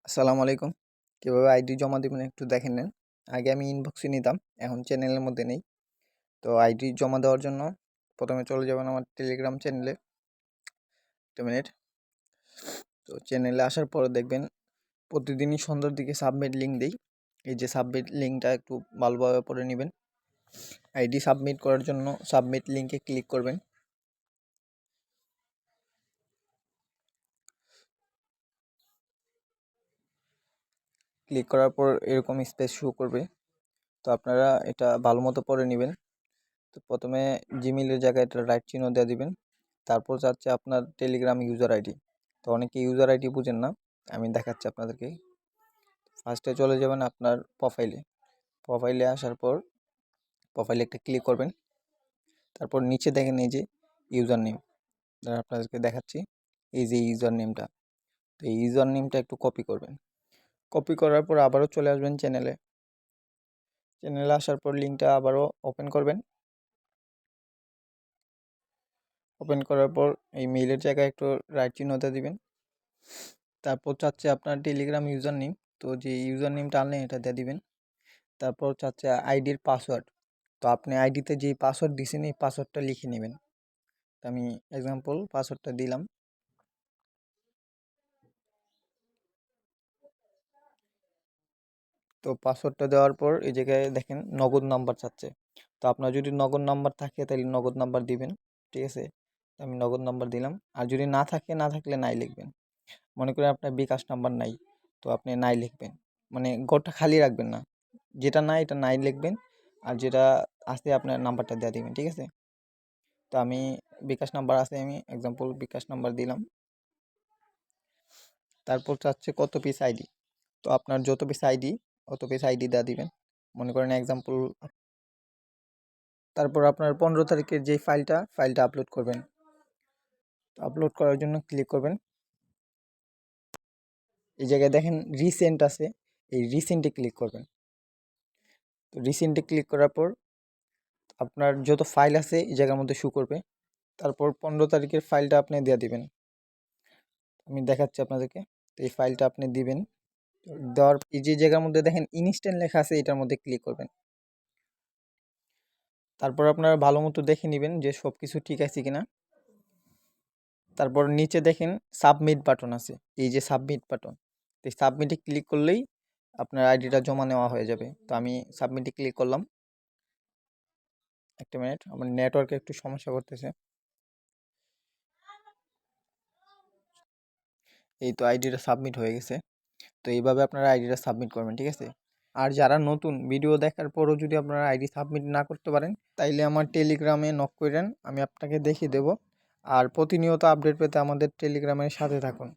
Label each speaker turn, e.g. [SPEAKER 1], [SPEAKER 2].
[SPEAKER 1] আসসালামু আলাইকুম। কীভাবে আইডি জমা দিবেন একটু দেখে নেন। আগে আমি ইনবক্সে নিতাম, এখন চ্যানেলের মধ্যে নেই। তো আইডি জমা দেওয়ার জন্য প্রথমে চলে যাবেন আমার টেলিগ্রাম চ্যানেলে। একটা মিনিট। তো চ্যানেলে আসার পরে দেখবেন প্রতিদিনই সন্ধ্যার দিকে সাবমিট লিঙ্ক দেই। এই যে সাবমিট লিঙ্কটা একটু ভালোভাবে পড়ে নেবেন। আইডি সাবমিট করার জন্য সাবমিট লিঙ্কে ক্লিক করবেন। ক্লিক করার পর এরকম স্পেস শো করবে। তো আপনারা এটা ভালো মতো পড়ে নেবেন। তো প্রথমে জিমেইলের জায়গায় একটা রাইট চিহ্ন দিয়ে দিবেন। তারপর চাচ্ছে আপনার টেলিগ্রাম ইউজার আইডি। তো অনেকে ইউজার আইডি বুঝেন না, আমি দেখাচ্ছি আপনাদেরকে। ফার্স্টে চলে যাবেন আপনার প্রোফাইলে আসার পর প্রোফাইলে একটা ক্লিক করবেন। তারপর নিচে দেখেন এই যে ইউজার নেম, আপনাদেরকে দেখাচ্ছি। এই যে ইউজার নেমটা, তো এই ইউজার নেমটা একটু কপি করবেন। কপি করার পর আবারও চলে আসবেন চ্যানেলে আসার পর লিঙ্কটা আবারও ওপেন করবেন। ওপেন করার পর এই মেইলের জায়গায় একটু রাইট চিহ্নটা দিবেন। তারপর চাচ্ছে আপনার টেলিগ্রাম ইউজার নেম, তো যে ইউজার নেমটা আনলেন এটা দিয়ে দিবেন। তারপর চাচ্ছে আইডির পাসওয়ার্ড, তো আপনি আইডিতে যেই পাসওয়ার্ড দিয়েছেন এই পাসওয়ার্ডটা লিখে নেবেন। তো আমি এক্সাম্পল পাসওয়ার্ডটা দিলাম। তো পাসওয়ার্ডটা দেওয়ার পর এই জায়গায় দেখেন নগদ নাম্বার চাচ্ছে। তো আপনার যদি নগদ নাম্বার থাকে তাহলে নগদ নাম্বার দিবেন, ঠিক আছে। আমি নগদ নাম্বার দিলাম। আর যদি না থাকলে নাই লিখবেন। মনে করেন আপনার বিকাশ নাম্বার নাই, তো আপনি নাই লিখবেন, মানে ঘরটা খালি রাখবেন না। যেটা নাই এটা নাই লিখবেন, আর যেটা আছে আপনার নাম্বারটা দিয়ে দিবেন, ঠিক আছে। তো আমি বিকাশ নাম্বার আছে, আমি এক্সাম্পল বিকাশ নাম্বার দিলাম। তারপর চাচ্ছে কত পিস আইডি, তো আপনার যত পিস আইডি অত পিস আইডি দিয়ে দিবেন। মনে করেন এক্সাম্পল। তারপর আপনার 15 তারিখের যে ফাইলটা আপলোড করবেন। আপলোড করার জন্য ক্লিক করবেন। এই জায়গায় দেখেন রিসেন্ট আছে, এই রিসেন্টে ক্লিক করবেন। তো রিসেন্টে ক্লিক করার পর আপনার যত ফাইল আছে এই জায়গার মধ্যে শো করবে। তারপর 15 তারিখের ফাইলটা আপনি দিয়ে দিবেন। আমি দেখাচ্ছি আপনাদেরকে। তো এই ফাইলটা আপনি দিবেন। দেওয়ার এই যে জায়গার মধ্যে দেখেন ইনস্ট্যান্ট লেখা আছে, এটার মধ্যে ক্লিক করবেন। তারপর আপনারা ভালো মতো দেখে নেবেন যে সব কিছু ঠিক আছে কিনা। তারপর নিচে দেখেন সাবমিট বাটন আছে, এই যে সাবমিট বাটন, এই সাবমিটে ক্লিক করলেই আপনার আইডিটা জমা নেওয়া হয়ে যাবে। তো আমি সাবমিটে ক্লিক করলাম। একটা মিনিট, আমার নেটওয়ার্কে একটু সমস্যা করতেছে। এই তো আইডিটা সাবমিট হয়ে গেছে। তো এইভাবে আপনারা আইডিটা সাবমিট করবেন, ঠিক আছে। আর যারা নতুন ভিডিও দেখার পরও যদি আপনারা আইডি সাবমিট না করতে পারেন, তাইলে আমার টেলিগ্রামে নক করেন, আমি আপনাকে দেখিয়ে দেব। আর প্রতিনিয়ত আপডেট পেতে আমাদের টেলিগ্রামের সাথে থাকুন।